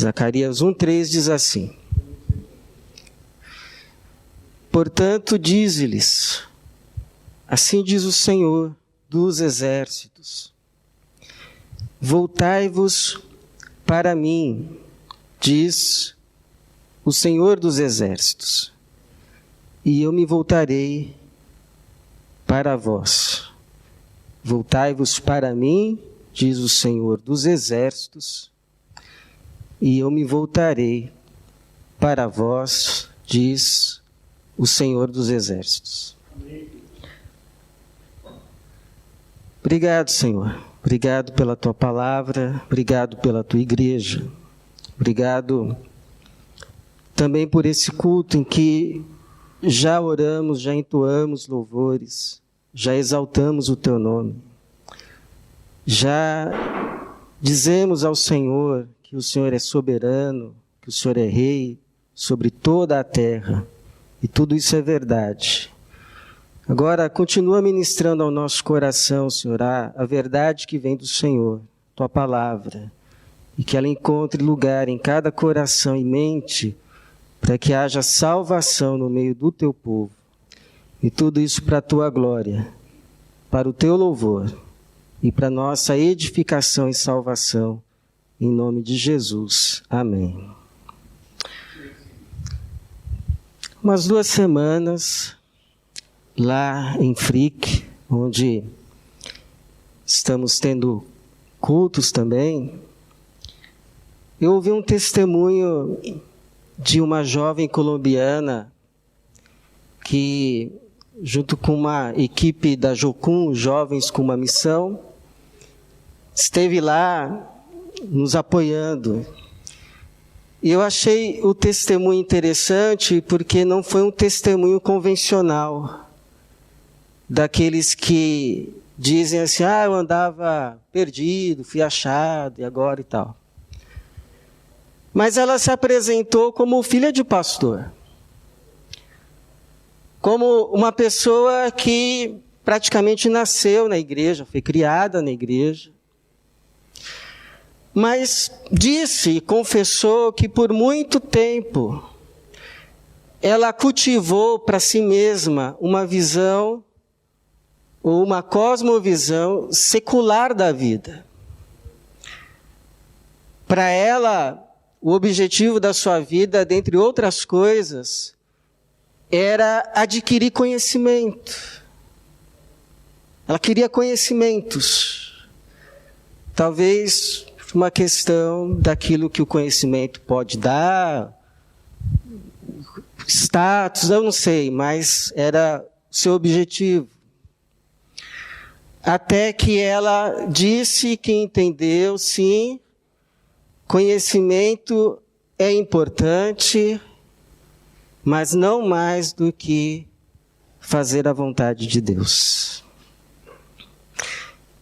Zacarias 1:3 diz assim: portanto, dize-lhes, assim diz o Senhor dos exércitos, voltai-vos para mim, diz o Senhor dos exércitos, e eu me voltarei para vós. Voltai-vos para mim, diz o Senhor dos exércitos, e eu me voltarei para vós, diz o Senhor dos exércitos. Obrigado, Senhor. Obrigado pela tua palavra, obrigado pela tua igreja. Obrigado também por esse culto em que já oramos, já entoamos louvores, já exaltamos o teu nome. Já dizemos ao Senhor que o Senhor é soberano, que o Senhor é rei sobre toda a terra. E tudo isso é verdade. Agora, continua ministrando ao nosso coração, Senhor, a verdade que vem do Senhor, tua palavra, e que ela encontre lugar em cada coração e mente, para que haja salvação no meio do teu povo. E tudo isso para a tua glória, para o teu louvor e para a nossa edificação e salvação, em nome de Jesus. Amém. Umas 2 semanas, lá em Frick, onde estamos tendo cultos também, eu ouvi um testemunho de uma jovem colombiana que, junto com uma equipe da Jocum, Jovens com uma Missão, esteve lá nos apoiando. E eu achei o testemunho interessante porque não foi um testemunho convencional, daqueles que dizem assim, eu andava perdido, fui achado, e agora e tal. Mas ela se apresentou como filha de pastor, como uma pessoa que praticamente nasceu na igreja, foi criada na igreja, mas disse e confessou que por muito tempo ela cultivou para si mesma uma visão ou uma cosmovisão secular da vida. Para ela, o objetivo da sua vida, dentre outras coisas, era adquirir conhecimento. Ela queria conhecimentos. Talvez uma questão daquilo que o conhecimento pode dar, status, eu não sei, mas era o seu objetivo. Até que ela disse que entendeu, sim, conhecimento é importante, mas não mais do que fazer a vontade de Deus.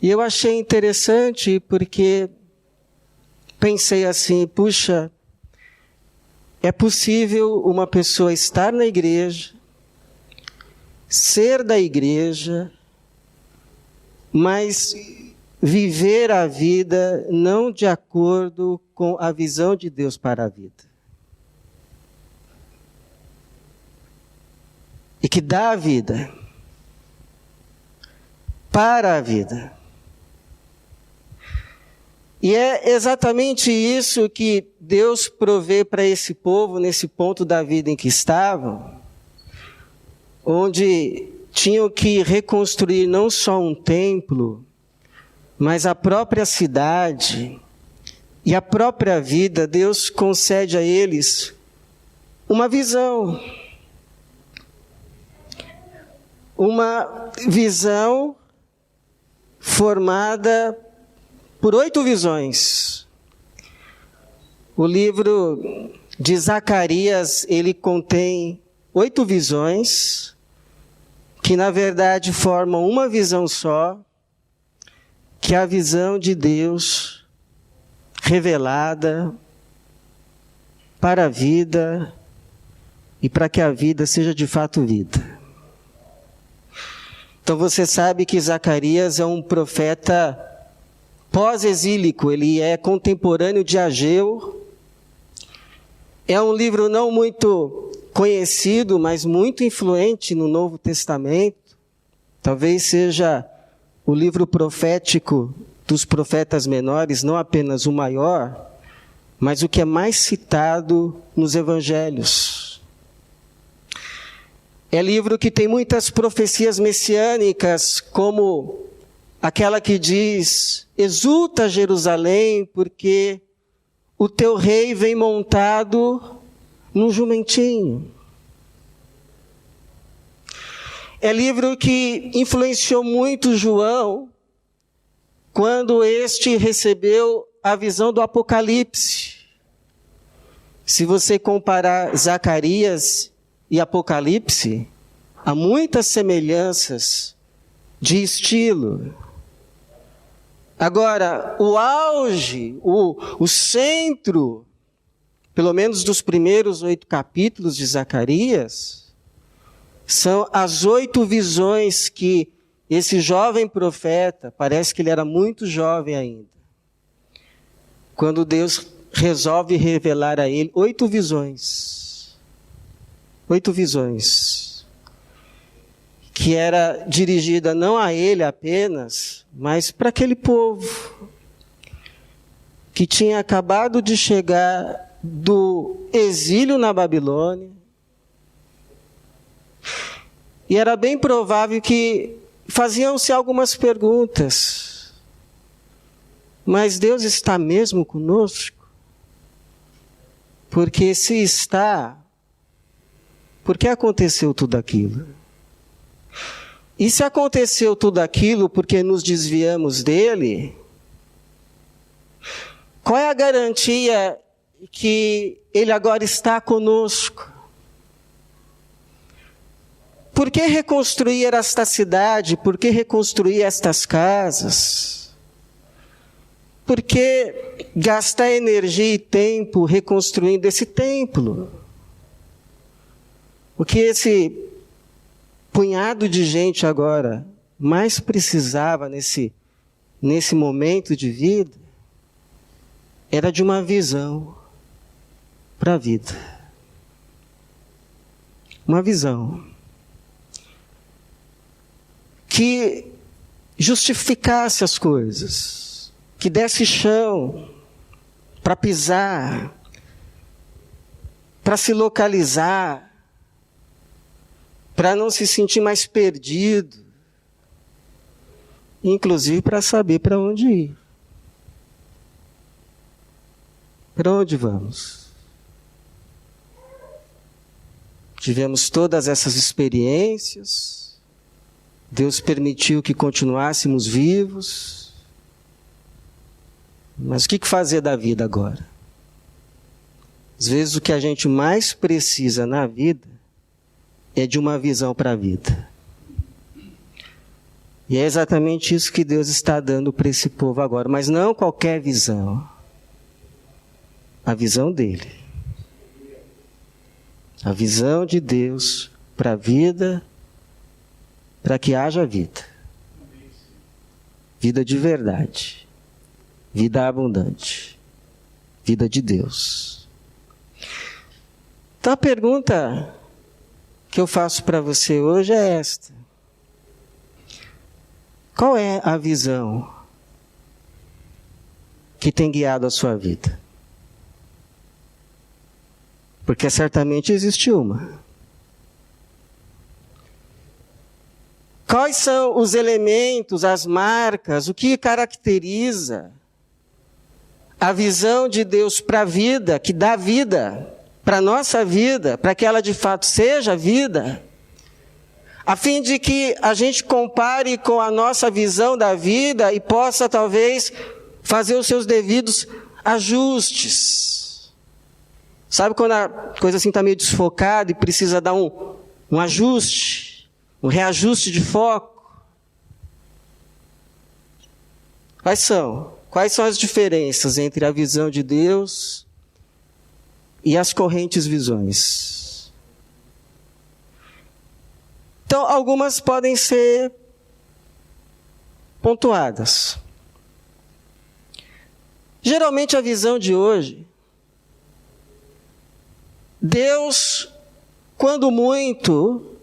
E eu achei interessante porque pensei assim, puxa, é possível uma pessoa estar na igreja, ser da igreja, mas viver a vida não de acordo com a visão de Deus para a vida. E que dá a vida para a vida. E é exatamente isso que Deus provê para esse povo, nesse ponto da vida em que estavam, onde tinham que reconstruir não só um templo, mas a própria cidade e a própria vida. Deus concede a eles uma visão formada por 8 visões. O livro de Zacarias, ele contém 8 visões, que na verdade formam uma visão só, que é a visão de Deus revelada para a vida e para que a vida seja de fato vida. Então você sabe que Zacarias é um profeta pós-exílico, ele é contemporâneo de Ageu, É um livro não muito conhecido, mas muito influente no Novo Testamento. Talvez seja o livro profético dos profetas menores, não apenas o maior, mas o que é mais citado nos evangelhos. É livro que tem muitas profecias messiânicas, como aquela que diz: exulta Jerusalém, porque o teu rei vem montado num jumentinho. É livro que influenciou muito João, quando este recebeu a visão do Apocalipse. Se você comparar Zacarias e Apocalipse, há muitas semelhanças de estilo. Agora, o auge, o centro, pelo menos dos primeiros 8 capítulos de Zacarias, são as 8 visões que esse jovem profeta, parece que ele era muito jovem ainda, quando Deus resolve revelar a ele 8 visões. 8 visões. Que era dirigida não a ele apenas, mas para aquele povo que tinha acabado de chegar do exílio na Babilônia. E era bem provável que faziam-se algumas perguntas. Mas Deus está mesmo conosco? Porque se está, por que aconteceu tudo aquilo? E se aconteceu tudo aquilo porque nos desviamos dele, qual é a garantia que ele agora está conosco? Por que reconstruir esta cidade? Por que reconstruir estas casas? Por que gastar energia e tempo reconstruindo esse templo? O que esse punhado de gente agora mais precisava nesse momento de vida era de uma visão para a vida. Uma visão que justificasse as coisas, que desse chão para pisar, para se localizar, para não se sentir mais perdido, inclusive para saber para onde ir. Para onde vamos? Tivemos todas essas experiências, Deus permitiu que continuássemos vivos, mas o que fazer da vida agora? Às vezes o que a gente mais precisa na vida é de uma visão para a vida. E é exatamente isso que Deus está dando para esse povo agora, mas não qualquer visão. A visão dele. A visão de Deus para a vida, para que haja vida. Vida de verdade. Vida abundante. Vida de Deus. Então a pergunta que eu faço para você hoje é esta: qual é a visão que tem guiado a sua vida? Porque certamente existe uma. Quais são os elementos, as marcas, o que caracteriza a visão de Deus para a vida, que dá vida para a nossa vida, para que ela de fato seja vida, a fim de que a gente compare com a nossa visão da vida e possa talvez fazer os seus devidos ajustes. Sabe quando a coisa assim está meio desfocada e precisa dar um ajuste, um reajuste de foco? Quais são as diferenças entre a visão de Deus e as correntes visões? Então, algumas podem ser pontuadas. Geralmente a visão de hoje Deus, quando muito,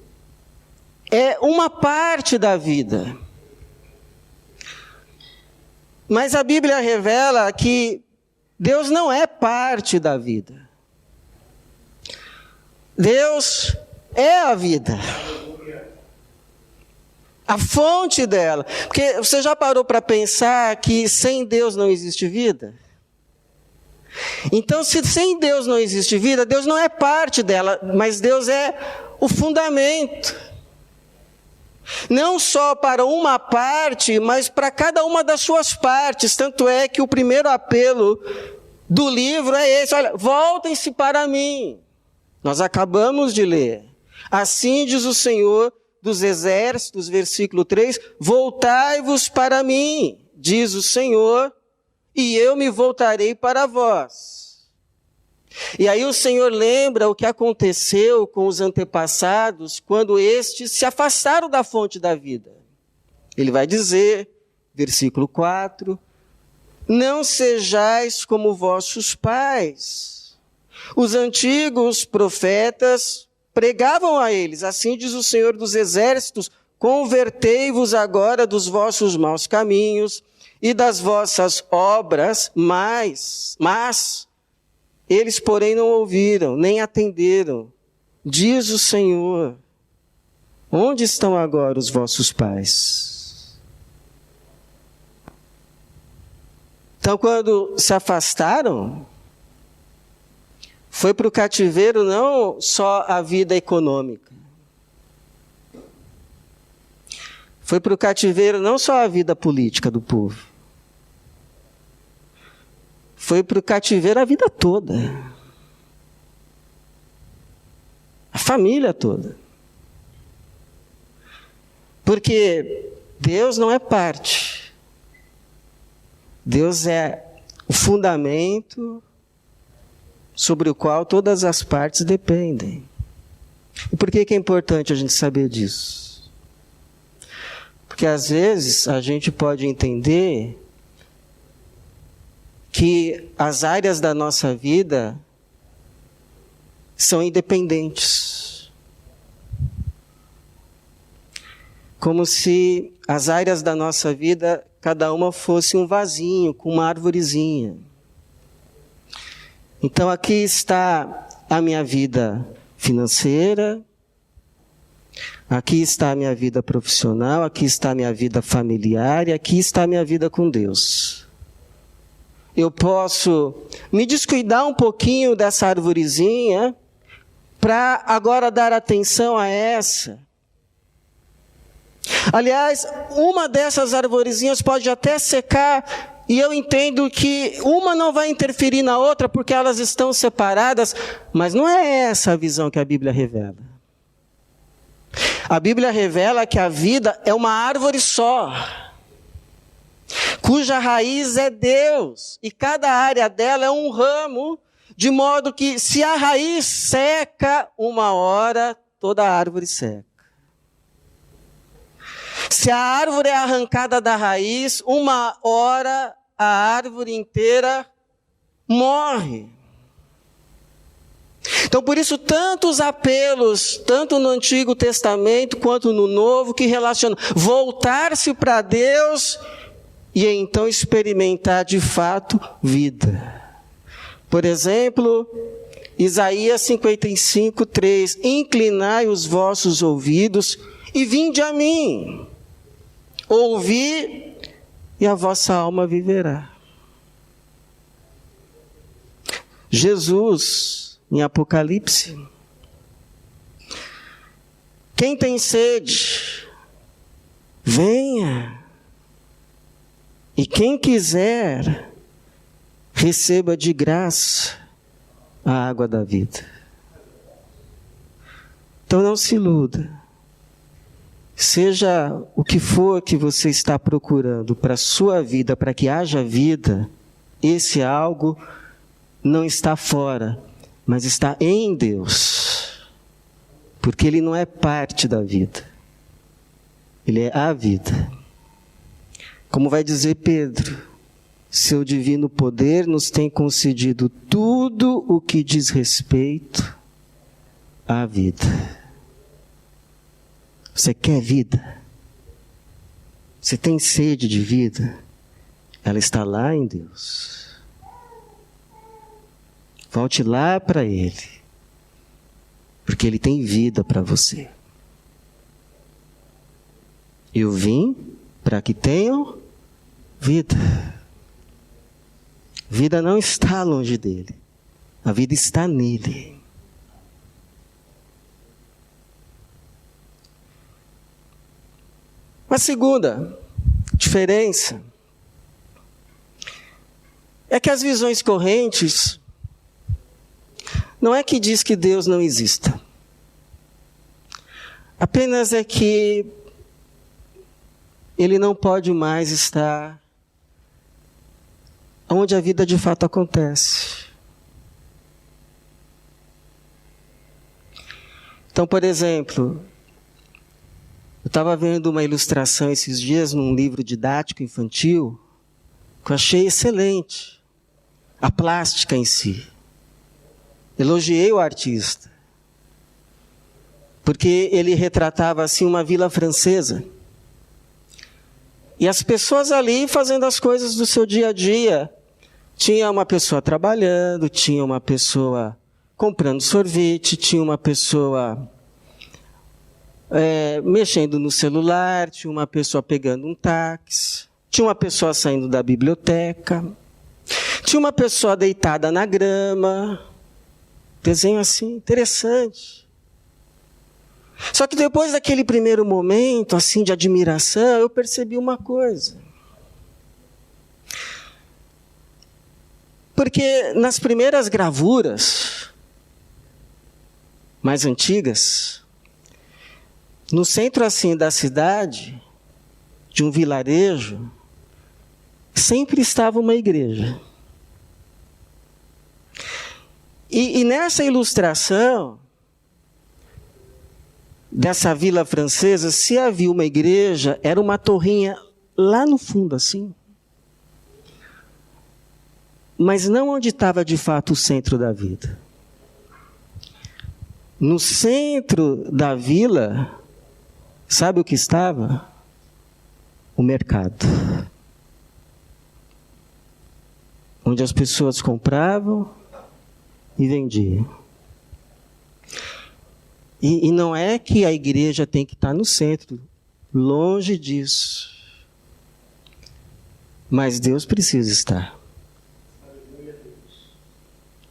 é uma parte da vida. Mas a Bíblia revela que Deus não é parte da vida. Deus é a vida. A fonte dela. Porque você já parou para pensar que sem Deus não existe vida? Então, se sem Deus não existe vida, Deus não é parte dela, mas Deus é o fundamento. Não só para uma parte, mas para cada uma das suas partes. Tanto é que o primeiro apelo do livro é esse: olha, voltem-se para mim. Nós acabamos de ler. Assim diz o Senhor dos Exércitos, versículo 3, voltai-vos para mim, diz o Senhor, e eu me voltarei para vós. E aí o Senhor lembra o que aconteceu com os antepassados quando estes se afastaram da fonte da vida. Ele vai dizer, versículo 4, não sejais como vossos pais. Os antigos profetas pregavam a eles, assim diz o Senhor dos Exércitos, convertei-vos agora dos vossos maus caminhos e das vossas obras, mas eles, porém, não ouviram, nem atenderam. Diz o Senhor, onde estão agora os vossos pais? Então, quando se afastaram, foi para o cativeiro não só a vida econômica. Foi para o cativeiro não só a vida política do povo. Foi para o cativeiro a vida toda. A família toda. Porque Deus não é parte. Deus é o fundamento sobre o qual todas as partes dependem. E por que é importante a gente saber disso? Porque às vezes a gente pode entender que as áreas da nossa vida são independentes. Como se as áreas da nossa vida, cada uma fosse um vasinho com uma arvorezinha. Então aqui está a minha vida financeira, aqui está a minha vida profissional, aqui está a minha vida familiar e aqui está a minha vida com Deus. Eu posso me descuidar um pouquinho dessa arvorezinha para agora dar atenção a essa. Aliás, uma dessas arvorezinhas pode até secar. E eu entendo que uma não vai interferir na outra porque elas estão separadas, mas não é essa a visão que a Bíblia revela. A Bíblia revela que a vida é uma árvore só, cuja raiz é Deus, e cada área dela é um ramo, de modo que se a raiz seca, uma hora toda a árvore seca. Se a árvore é arrancada da raiz, uma hora a árvore inteira morre. Então, por isso, tantos apelos, tanto no Antigo Testamento quanto no Novo, que relacionam voltar-se para Deus e então experimentar de fato vida. Por exemplo, Isaías 55, 3, inclinai os vossos ouvidos e vinde a mim. Ouvi e a vossa alma viverá. Jesus, em Apocalipse, quem tem sede, venha. E quem quiser, receba de graça a água da vida. Então não se iluda. Seja o que for que você está procurando para a sua vida, para que haja vida, esse algo não está fora, mas está em Deus. Porque Ele não é parte da vida. Ele é a vida. Como vai dizer Pedro, seu divino poder nos tem concedido tudo o que diz respeito a vida. Você quer vida? Você tem sede de vida? Ela está lá em Deus. Volte lá para Ele, porque Ele tem vida para você. Eu vim para que tenham vida. Vida não está longe dele. A vida está nele. A segunda diferença é que as visões correntes não é que diz que Deus não exista. Apenas é que Ele não pode mais estar onde a vida de fato acontece. Então, por exemplo, eu estava vendo uma ilustração esses dias num livro didático infantil que eu achei excelente. A plástica em si. Elogiei o artista. Porque ele retratava assim uma vila francesa. E as pessoas ali fazendo as coisas do seu dia a dia. Tinha uma pessoa trabalhando, tinha uma pessoa comprando sorvete, tinha uma pessoa mexendo no celular, tinha uma pessoa pegando um táxi, tinha uma pessoa saindo da biblioteca, tinha uma pessoa deitada na grama. Desenho assim, interessante. Só que depois daquele primeiro momento assim de admiração, eu percebi uma coisa. Porque nas primeiras gravuras mais antigas, no centro assim da cidade, de um vilarejo, sempre estava uma igreja. E nessa ilustração dessa vila francesa, se havia uma igreja, era uma torrinha lá no fundo assim. Mas não onde estava de fato o centro da vida. No centro da vila, sabe o que estava? O mercado. Onde as pessoas compravam e vendiam. E não é que a igreja tem que estar no centro. Longe disso. Mas Deus precisa estar.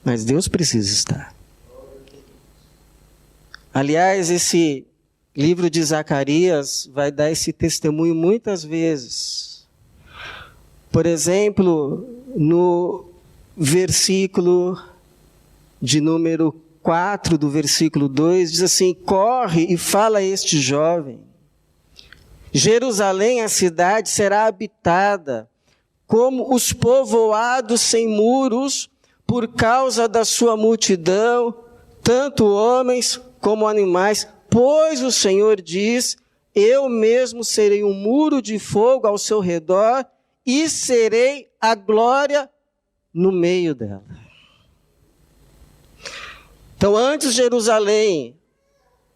Mas Deus precisa estar. Aliás, esse livro de Zacarias vai dar esse testemunho muitas vezes. Por exemplo, no versículo de número 4 do versículo 2, diz assim: corre e fala a este jovem. Jerusalém, a cidade, será habitada como os povoados sem muros, por causa da sua multidão, tanto homens como animais, pois o Senhor diz: eu mesmo serei um muro de fogo ao seu redor e serei a glória no meio dela. Então, antes Jerusalém,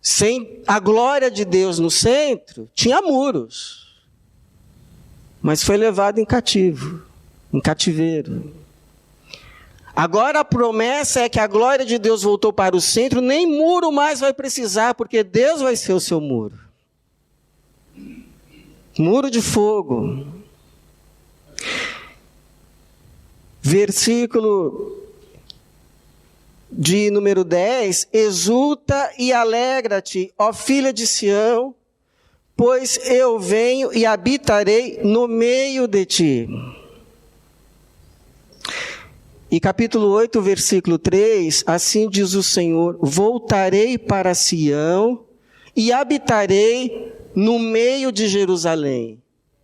sem a glória de Deus no centro, tinha muros, mas foi levado em cativeiro. Agora a promessa é que a glória de Deus voltou para o centro, nem muro mais vai precisar, porque Deus vai ser o seu muro. Muro de fogo. Versículo de número 10, exulta e alegra-te, ó filha de Sião, pois eu venho e habitarei no meio de ti. E capítulo 8, versículo 3, assim diz o Senhor: voltarei para Sião e habitarei no meio de Jerusalém,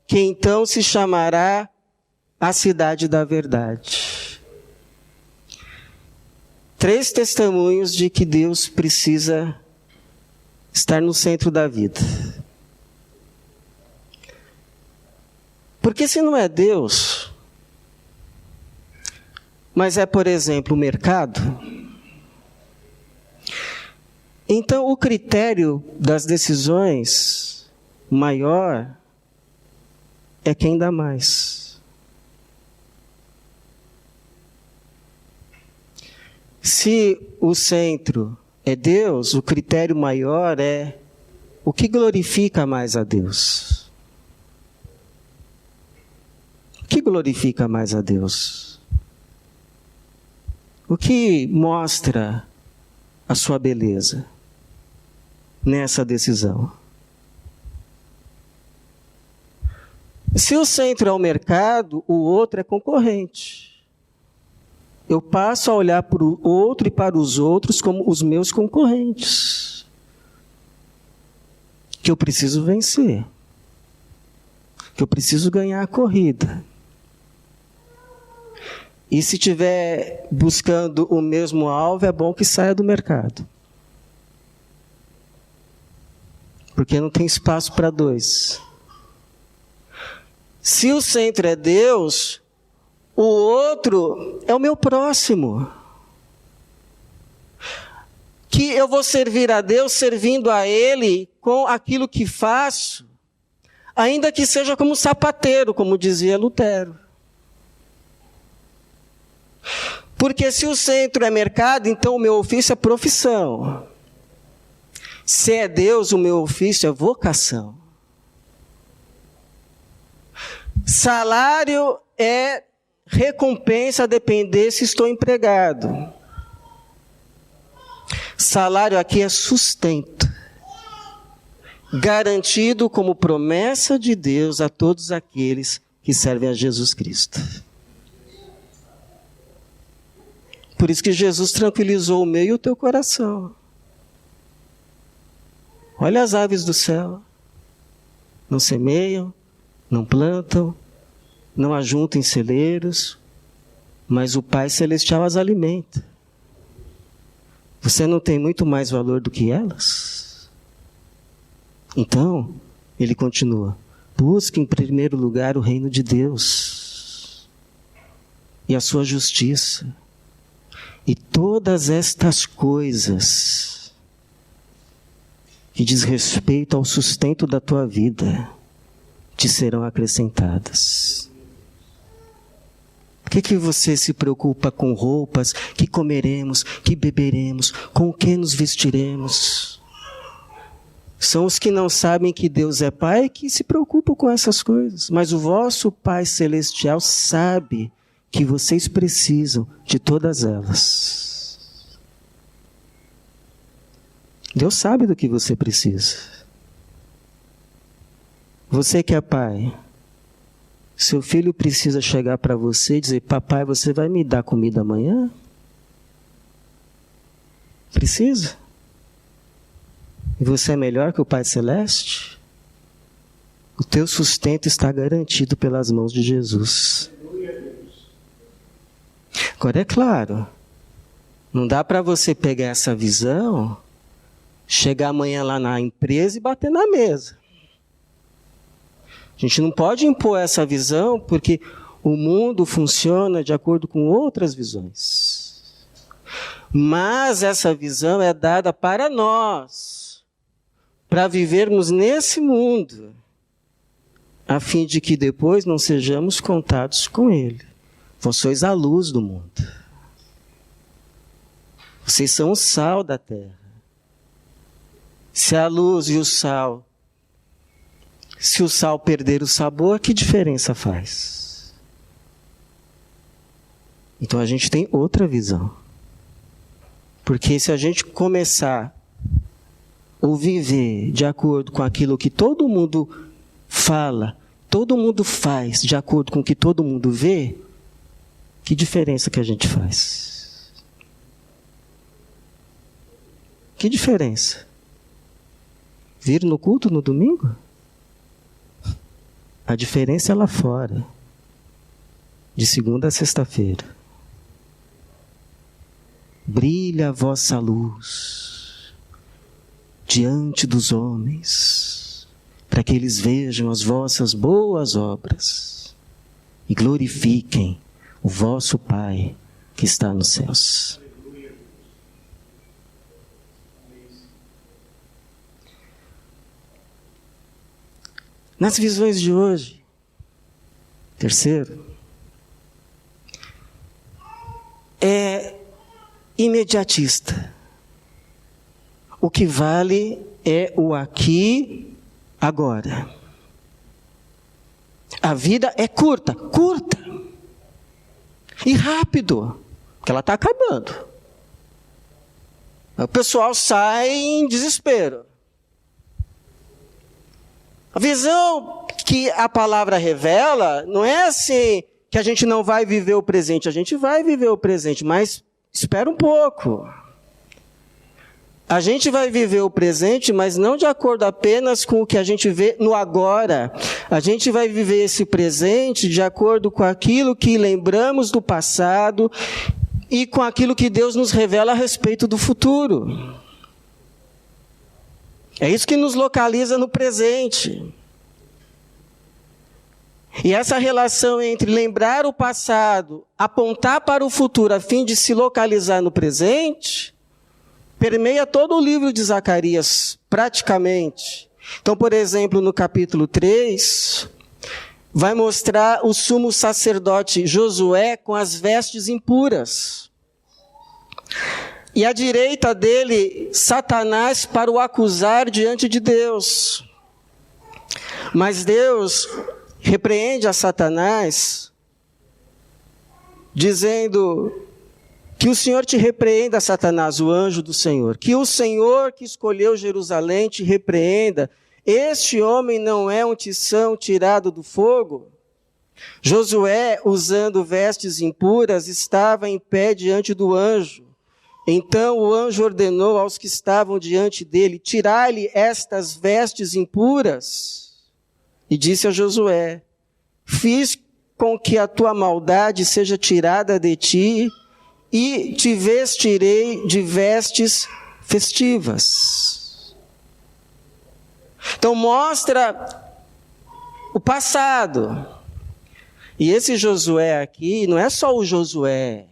que então se chamará a cidade da verdade. 3 testemunhos de que Deus precisa estar no centro da vida. Porque se não é Deus, mas é, por exemplo, o mercado, Então, o critério das decisões maior é quem dá mais. Se o centro é Deus, o critério maior é o que glorifica mais a Deus. O que glorifica mais a Deus? O que mostra a sua beleza nessa decisão? Se o centro é o mercado, o outro é concorrente. Eu passo a olhar para o outro e para os outros como os meus concorrentes, que eu preciso vencer, que eu preciso ganhar a corrida. E se estiver buscando o mesmo alvo, é bom que saia do mercado. Porque não tem espaço para dois. Se o centro é Deus, o outro é o meu próximo. Que eu vou servir a Deus servindo a Ele com aquilo que faço, ainda que seja como sapateiro, como dizia Lutero. Porque se o centro é mercado, então o meu ofício é profissão. Se é Deus, o meu ofício é vocação. Salário é recompensa a depender se estou empregado. Salário aqui é sustento, garantido como promessa de Deus a todos aqueles que servem a Jesus Cristo. Por isso que Jesus tranquilizou o meu e o teu coração. Olha as aves do céu. Não semeiam, não plantam, não ajuntam em celeiros, mas o Pai Celestial as alimenta. Você não tem muito mais valor do que elas? Então, ele continua: busque em primeiro lugar o reino de Deus e a sua justiça. E todas estas coisas que diz respeito ao sustento da tua vida te serão acrescentadas. Por que você se preocupa com roupas, que comeremos, que beberemos, com o que nos vestiremos? São os que não sabem que Deus é Pai que se preocupam com essas coisas. Mas o vosso Pai Celestial sabe que vocês precisam de todas elas. Deus sabe do que você precisa. Você que é pai, seu filho precisa chegar para você e dizer: papai, você vai me dar comida amanhã? Precisa? E você é melhor que o Pai Celeste? O teu sustento está garantido pelas mãos de Jesus. Agora é claro, não dá para você pegar essa visão, chegar amanhã lá na empresa e bater na mesa. A gente não pode impor essa visão, porque o mundo funciona de acordo com outras visões. Mas essa visão é dada para nós, para vivermos nesse mundo, a fim de que depois não sejamos contados com Ele. Vós sois a luz do mundo. Vocês são o sal da terra. Se a luz e o sal, se o sal perder o sabor, que diferença faz? Então a gente tem outra visão. Porque se a gente começar ou viver de acordo com aquilo que todo mundo fala, todo mundo faz, de acordo com o que todo mundo vê, que diferença que a gente faz? Que diferença? Vir no culto no domingo? A diferença é lá fora, de segunda a sexta-feira. Brilha a vossa luz diante dos homens, para que eles vejam as vossas boas obras e glorifiquem o vosso Pai que está nos céus. nas visões de hoje. Terceiro, é imediatista. O que vale é o aqui, agora. A vida é curta e rápido, porque ela está acabando. O pessoal sai em desespero. A visão que a palavra revela não é assim que a gente não vai viver o presente. A gente vai viver o presente, mas espera um pouco. A gente vai viver o presente, mas não de acordo apenas com o que a gente vê no agora. A gente vai viver esse presente de acordo com aquilo que lembramos do passado e com aquilo que Deus nos revela a respeito do futuro. É isso que nos localiza no presente. E essa relação entre lembrar o passado, apontar para o futuro a fim de se localizar no presente, permeia todo o livro de Zacarias, praticamente. Então, por exemplo, no capítulo 3, vai mostrar o sumo sacerdote Josué com as vestes impuras. E à direita dele, Satanás para o acusar diante de Deus. Mas Deus repreende a Satanás, dizendo que o Senhor te repreenda, Satanás, o anjo do Senhor. Que o Senhor que escolheu Jerusalém te repreenda. Este homem não é um tição tirado do fogo? Josué, usando vestes impuras, estava em pé diante do anjo. Então o anjo ordenou aos que estavam diante dele, tirai-lhe estas vestes impuras. E disse a Josué, fiz com que a tua maldade seja tirada de ti, e te vestirei de vestes festivas. Então mostra o passado. E esse Josué aqui, não é só o Josué.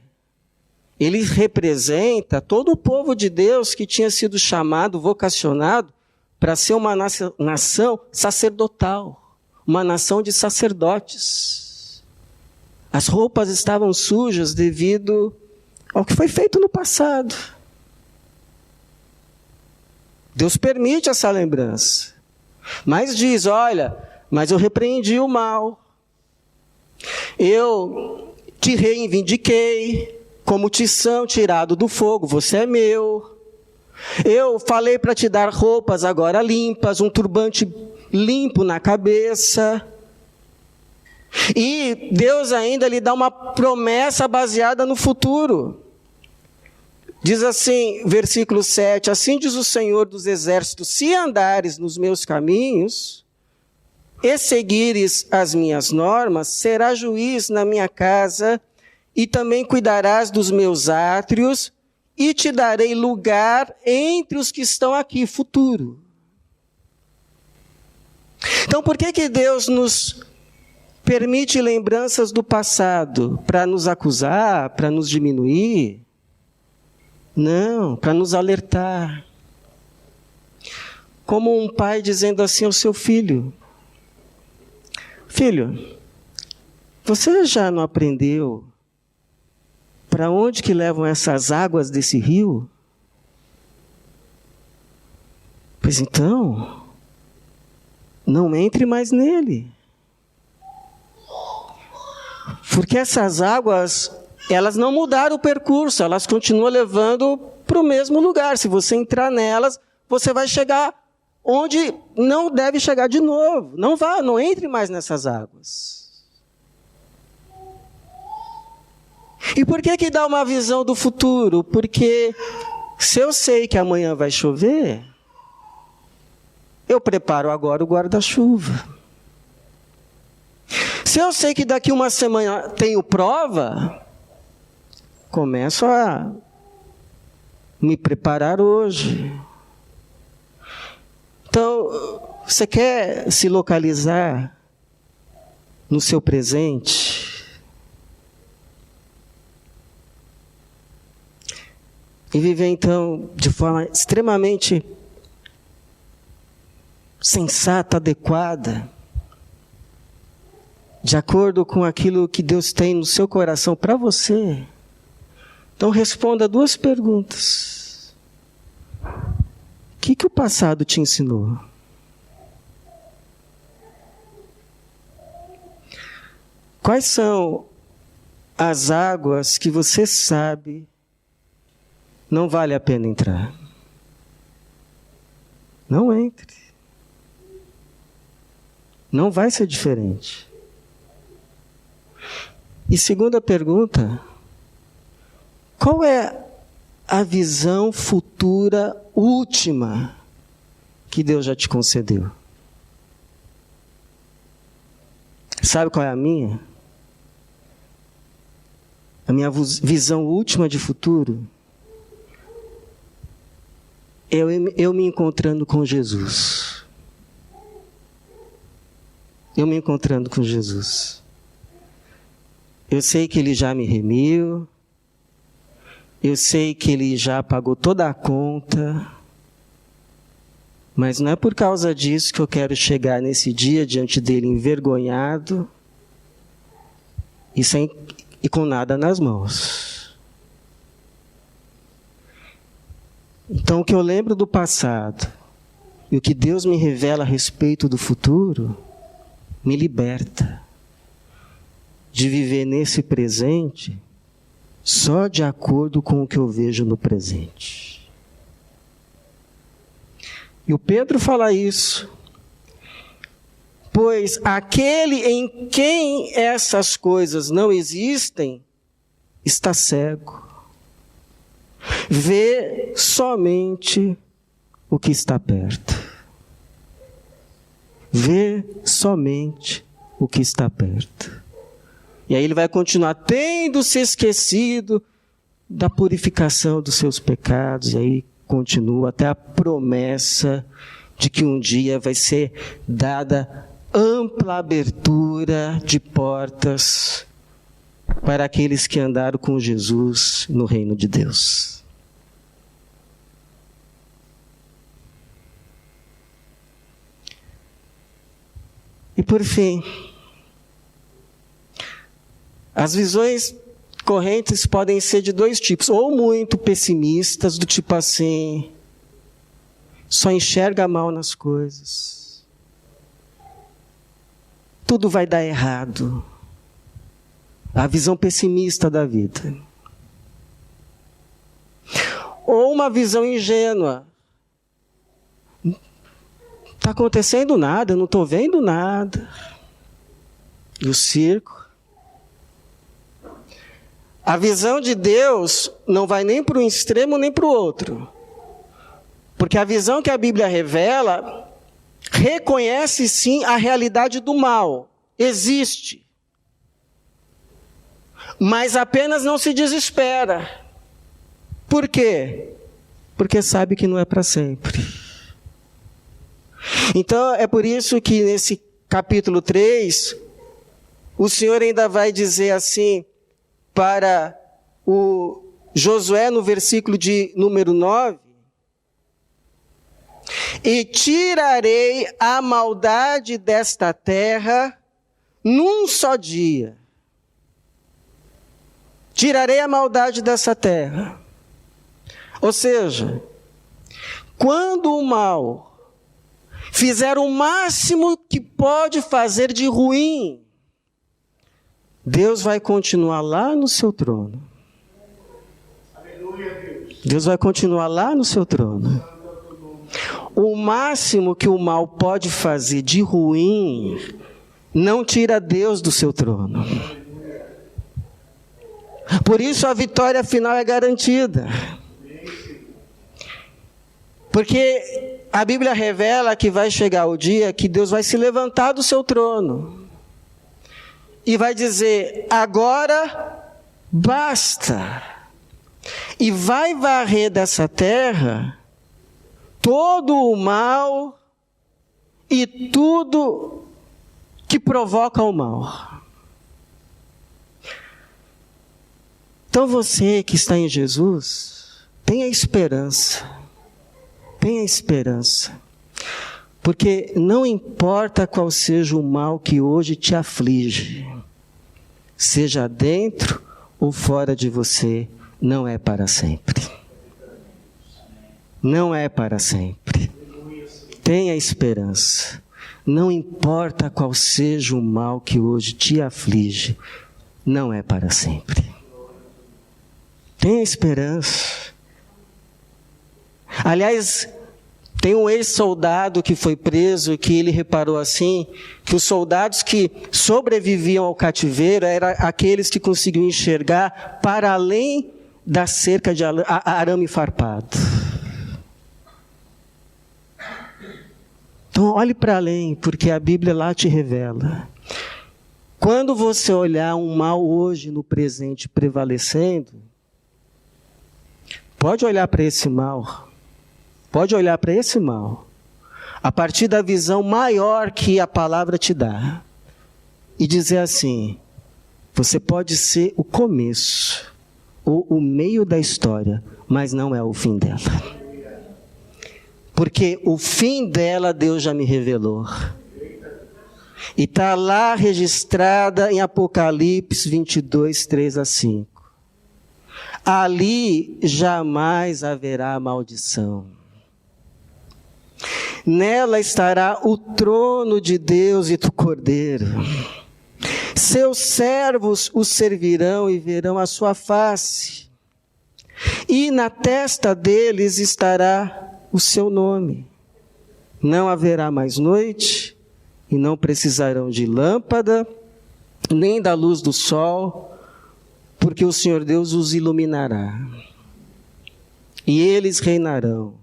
Ele representa todo o povo de Deus que tinha sido chamado, vocacionado, para ser uma nação sacerdotal. Uma nação de sacerdotes. As roupas estavam sujas devido ao que foi feito no passado. Deus permite essa lembrança. Mas diz, olha, mas eu repreendi o mal. Eu te reivindiquei como tição tirado do fogo, você é meu. Eu falei para te dar roupas agora limpas, um turbante limpo na cabeça. E Deus ainda lhe dá uma promessa baseada no futuro. Diz assim, versículo 7, assim diz o Senhor dos Exércitos, se andares nos meus caminhos e seguires as minhas normas, serás juiz na minha casa e também cuidarás dos meus átrios e te darei lugar entre os que estão aqui, futuro. Então, por que Deus nos permite lembranças do passado? Para nos acusar, para nos diminuir? Não, para nos alertar. Como um pai dizendo assim ao seu filho, filho, você já não aprendeu para onde que levam essas águas desse rio? Pois então, não entre mais nele. Porque essas águas, elas não mudaram o percurso, elas continuam levando para o mesmo lugar. Se você entrar nelas, você vai chegar onde não deve chegar de novo. Não vá, não entre mais nessas águas. E por que dá uma visão do futuro? Porque se eu sei que amanhã vai chover, eu preparo agora o guarda-chuva. Se eu sei que daqui uma semana tenho prova, começo a me preparar hoje. Então, você quer se localizar no seu presente? E viver, então, de forma extremamente sensata, adequada. de acordo com aquilo que Deus tem no seu coração para você. Então responda 2 perguntas. O que o passado te ensinou? Quais são as águas que você sabe não vale a pena entrar? Não entre. Não vai ser diferente. E segunda pergunta, qual é a visão futura última que Deus já te concedeu? Sabe qual é a minha? A minha visão última de futuro é eu me encontrando com Jesus. Eu me encontrando com Jesus. Eu sei que Ele já me remiu. Eu sei que Ele já pagou toda a conta. Mas não é por causa disso que eu quero chegar nesse dia diante dEle envergonhado e com nada nas mãos. Então, o que eu lembro do passado e o que Deus me revela a respeito do futuro me liberta de viver nesse presente só de acordo com o que eu vejo no presente. E o Pedro fala isso. Pois aquele em quem essas coisas não existem, está cego. Vê somente o que está perto. Vê somente o que está perto. E aí ele vai continuar, tendo se esquecido da purificação dos seus pecados, e aí continua até a promessa de que um dia vai ser dada ampla abertura de portas para aqueles que andaram com Jesus no reino de Deus. E por fim, as visões correntes podem ser de 2 tipos, ou muito pessimistas, do tipo assim, só enxerga mal nas coisas. Tudo vai dar errado. A visão pessimista da vida. Ou uma visão ingênua. Não está acontecendo nada, eu não estou vendo nada. E o circo. A visão de Deus não vai nem para um extremo nem para o outro. Porque a visão que a Bíblia revela reconhece sim a realidade do mal. Existe. Mas apenas não se desespera. Por quê? Porque sabe que não é para sempre. Então é por isso que nesse capítulo 3, o Senhor ainda vai dizer assim para o Josué no versículo de número 9, e tirarei a maldade desta terra num só dia. Tirarei a maldade dessa terra. Ou seja, quando o mal fizer o máximo que pode fazer de ruim, Deus vai continuar lá no seu trono. Deus vai continuar lá no seu trono. O máximo que o mal pode fazer de ruim não tira Deus do seu trono. Por isso a vitória final é garantida. Porque a Bíblia revela que vai chegar o dia que Deus vai se levantar do seu trono e vai dizer, agora basta. E vai varrer dessa terra todo o mal e tudo que provoca o mal. Então você que está em Jesus, tenha esperança. Tenha esperança. Porque não importa qual seja o mal que hoje te aflige, seja dentro ou fora de você, não é para sempre. Não é para sempre. Tenha esperança. Não importa qual seja o mal que hoje te aflige, não é para sempre. Tenha esperança. Aliás, tem um ex-soldado que foi preso, que ele reparou assim, que os soldados que sobreviviam ao cativeiro eram aqueles que conseguiam enxergar para além da cerca de arame farpado. Então olhe para além, porque a Bíblia lá te revela. Quando você olhar um mal hoje no presente prevalecendo, pode olhar para esse mal. Pode olhar para esse mal, a partir da visão maior que a palavra te dá, e dizer assim: você pode ser o começo, ou o meio da história, mas não é o fim dela. Porque o fim dela Deus já me revelou. E está lá registrada em Apocalipse 22, 3-5. Ali jamais haverá maldição. Nela estará o trono de Deus e do Cordeiro. Seus servos o servirão e verão a sua face. E na testa deles estará o seu nome. Não haverá mais noite, e não precisarão de lâmpada, nem da luz do sol, porque o Senhor Deus os iluminará. E eles reinarão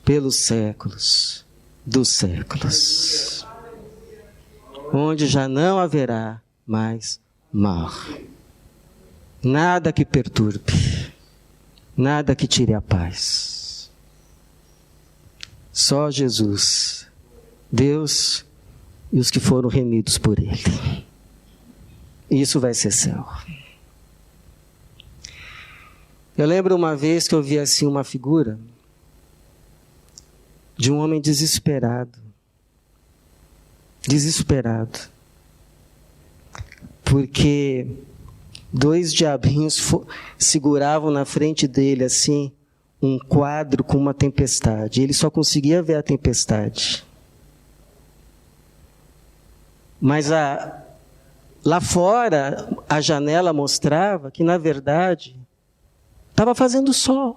pelos séculos dos séculos, onde já não haverá mais mal. Nada que perturbe, nada que tire a paz. Só Jesus, Deus e os que foram remidos por Ele. Isso vai ser céu. Eu lembro uma vez que eu vi assim uma figura de um homem desesperado. Desesperado. Porque 2 diabinhos seguravam na frente dele assim um quadro com uma tempestade. Ele só conseguia ver a tempestade. Mas lá fora, a janela mostrava que, na verdade, estava fazendo sol.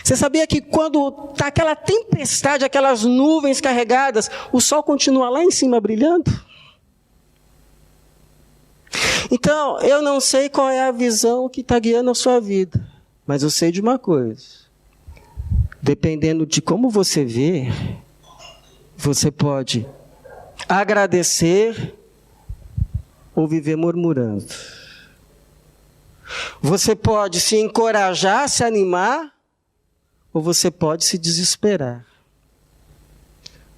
Você sabia que quando está aquela tempestade, aquelas nuvens carregadas, o sol continua lá em cima brilhando? Então, eu não sei qual é a visão que está guiando a sua vida, mas eu sei de uma coisa. Dependendo de como você vê, você pode agradecer ou viver murmurando. Você pode se encorajar, se animar, ou você pode se desesperar.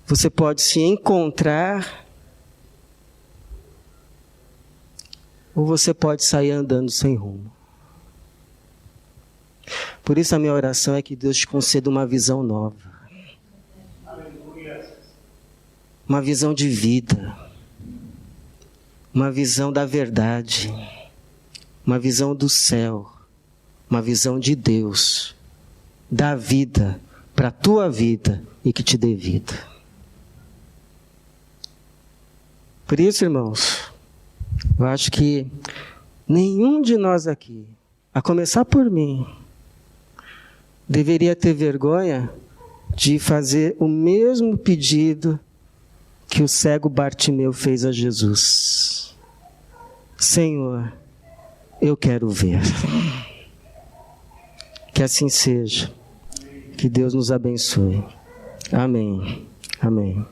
Você pode se encontrar, ou você pode sair andando sem rumo. Por isso a minha oração é que Deus te conceda uma visão nova. Uma visão de vida. Uma visão da verdade. Uma visão do céu. Uma visão de Deus. Da vida para a tua vida e que te dê vida. Por isso, irmãos, eu acho que nenhum de nós aqui, a começar por mim, deveria ter vergonha de fazer o mesmo pedido que o cego Bartimeu fez a Jesus. Senhor, eu quero ver. Que assim seja. Que Deus nos abençoe. Amém. Amém.